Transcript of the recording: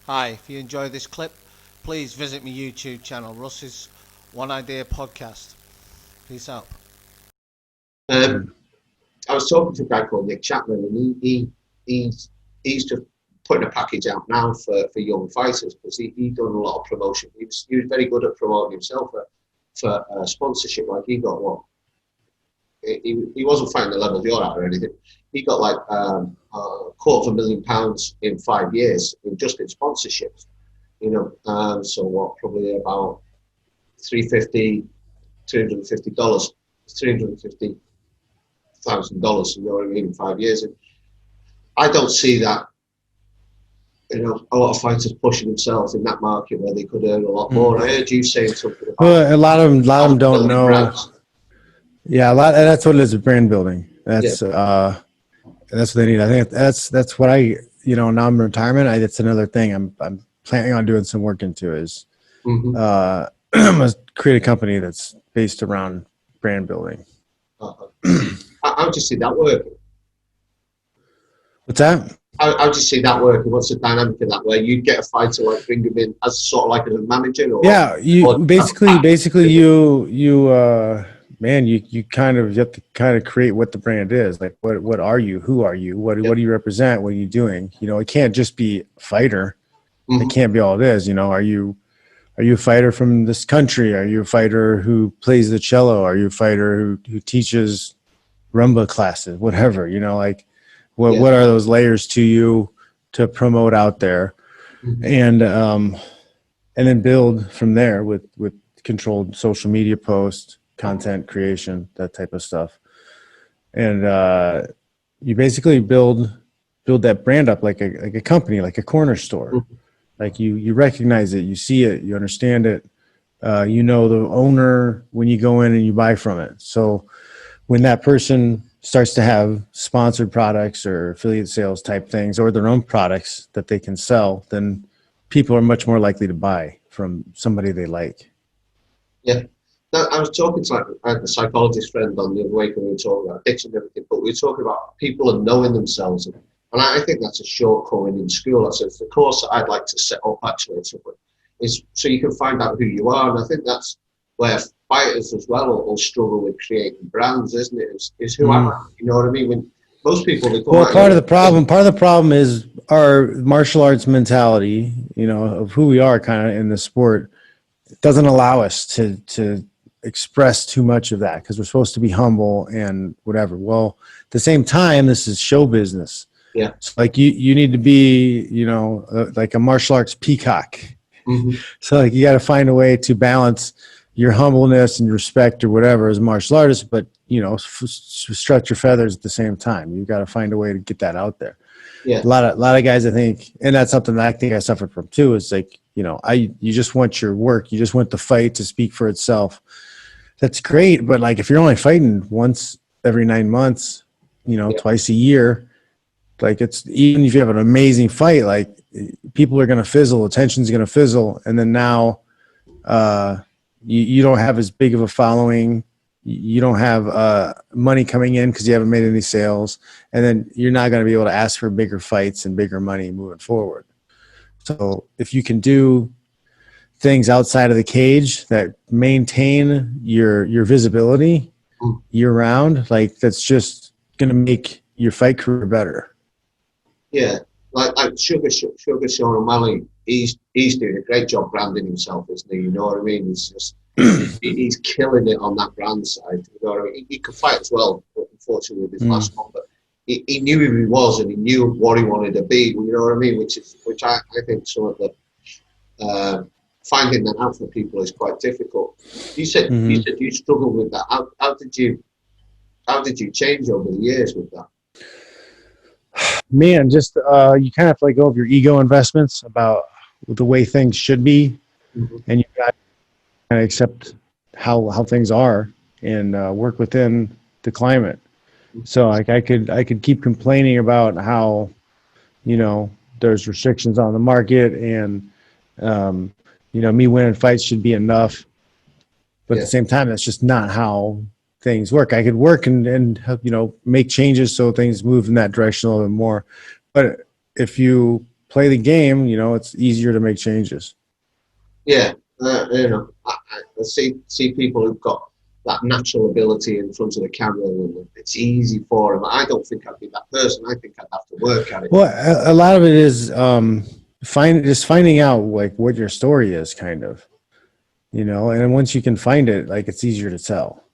Hi, if you enjoy this clip, please visit my YouTube channel, Russ's One Idea Podcast. Peace out. Um, I was talking to a guy called Nick Chapman, and he's just putting a package out now for young fighters because he done a lot of promotion. He was very good at promoting himself for sponsorship. Like he got what he wasn't fighting the level you're at or anything. He got like £250,000 in 5 years just in sponsorships. So what, probably about $350, $350,000. You know what I mean? In 5 years, and I don't see that. A lot of fighters pushing themselves in that market where they could earn a lot more. I heard you saying something about. Well, a lot of them don't know. Brands. Yeah, and that's what it is, brand building. That's that's what they need. I think that's what now I'm in retirement. That's another thing I'm planning on doing some work into is create a company that's based around brand building. How do you see that working? What's that? How do you see that working? What's the dynamic of that? Where you get a fighter, like bring him in as sort of like as a manager, or basically you have to kind of create what the brand is. Like what are you? Who are you? What do you represent? What are you doing? It can't just be fighter. It can't be all it is. Are you a fighter from this country? Are you a fighter who plays the cello? Are you a fighter who teaches rumba classes? Whatever, what are those layers to you to promote out there, and then build from there with controlled social media posts, content creation, that type of stuff, and you basically build that brand up like a company, like a corner store. Like you recognize it, you see it, you understand it, the owner when you go in and you buy from it. So when that person starts to have sponsored products or affiliate sales type things or their own products that they can sell, then people are much more likely to buy from somebody they like. Yeah. Now, I was talking to a psychologist friend on the other week, and we were talking about addiction and everything, but we were talking about people and knowing themselves. And I think that's a shortcoming in school. That's the course that I'd like to set up actually, is so you can find out who you are. And I think that's where fighters as well will struggle with creating brands, isn't it? Is who am I? You know what I mean? When most people, part of the problem is our martial arts mentality, of who we are kind of in the sport. It doesn't allow us to express too much of that because we're supposed to be humble and whatever. Well, at the same time, this is show business. Yeah. So like you need to be, like a martial arts peacock. So like you got to find a way to balance your humbleness and respect or whatever as a martial artist, but strut your feathers at the same time. You've got to find a way to get that out there. Yeah. A lot of guys, I think, and that's something that I think I suffered from too, is like, you just want your work. You just want the fight to speak for itself. That's great. But like, if you're only fighting once every 9 months, twice a year, like even if you have an amazing fight, like people are going to fizzle, attention's going to fizzle. And then now, you don't have as big of a following. You don't have money coming in because you haven't made any sales. And then you're not going to be able to ask for bigger fights and bigger money moving forward. So if you can do things outside of the cage that maintain your visibility year round, like that's just going to make your fight career better. Yeah, like Sugar Sean O'Malley, he's doing a great job branding himself, isn't he? You know what I mean? He's just he's killing it on that brand side. You know what I mean? He could fight as well, unfortunately, with his last one, but he knew who he was and he knew what he wanted to be. You know what I mean? Which I think some of the finding that out for people is quite difficult. You said you struggled with that. How did you change over the years with that? Man, just you kind of have to let go of your ego investments about the way things should be, and you got to kind of accept how things are and work within the climate. So like I could keep complaining about how there's restrictions on the market and me winning fights should be enough, but at the same time that's just not how things work. I could work and make changes so things move in that direction a little bit more, but if you play the game, you know, it's easier to make changes. Yeah, you know, I see people who've got that natural ability in front of the camera, and it's easy for them. I don't think I'd be that person. I think I'd have to work at it. Well, a lot of it is finding out like what your story is, kind of, you know, and then once you can find it, like it's easier to tell.